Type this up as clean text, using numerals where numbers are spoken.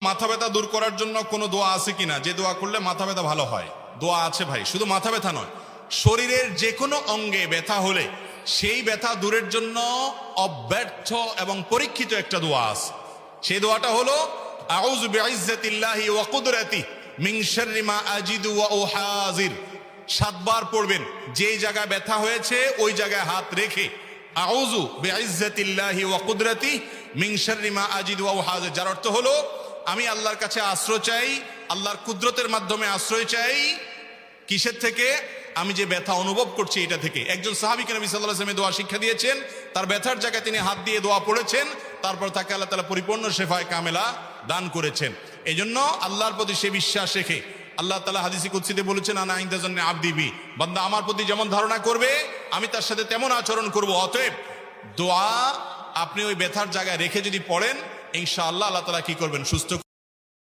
মাথা ব্যথা দূর করার জন্য কোনো দোয়া আছে কিনা, যে দোয়া করলে মাথা ব্যথা ভালো হয়? দোয়া আছে ভাই, শুধু মাথা ব্যথা নয়, শরীরের যে কোনো অঙ্গে ব্যথা হলে সেই ব্যথা দূরের জন্য অব্যর্থ এবং পরীক্ষিত একটা দোয়া আছে। সেই দোয়াটা হলো আউযু বিইজ্জাতিল্লাহি ওয়া কুদরাতিহি মিন শাররি মা আজিদু ওয়া উহাজির। 7 বার পড়বেন। যেই জায়গায় ব্যথা হয়েছে ওই জায়গায় হাত রেখে আউযু বিইজ্জাতিল্লাহি ওয়া কুদরাতিহি মিন শাররি মা আজিদু ওয়া উহাজির, যার অর্থ হলো আমি আল্লাহর কাছে আশ্রয় চাই, আল্লাহর কুদরতের মাধ্যমে আশ্রয় চাই। কিসের থেকে? আমি যে ব্যথা অনুভব করছি এটা থেকে। একজন সাহাবীকে নবী সাল্লাল্লাহু আলাইহি ওয়াসাল্লাম দোয়া শিক্ষা দিয়েছেন, তার ব্যথার জায়গায় তিনি হাত দিয়ে দোয়া পড়েছেন, তারপর তাকে আল্লাহ তাআলা পরিপূর্ণ শেফায়ে কামেলা দান করেছেন। এজন্য আল্লাহর প্রতি সে বিশ্বাস রেখে আল্লাহ তাআলা হাদিসে কুদসিতে বলেছেন, আনা ইনদা যান্নি আবদি বি, বান্দা আমার প্রতি যেমন ধারণা করবে আমি তার সাথে তেমন আচরণ করব। অতএব দোয়া আপনি ওই ব্যথার জায়গায় রেখে যদি পড়েন, ইনশাআল্লাহ আল্লাহ তাআলা কি করবেন? সুস্থ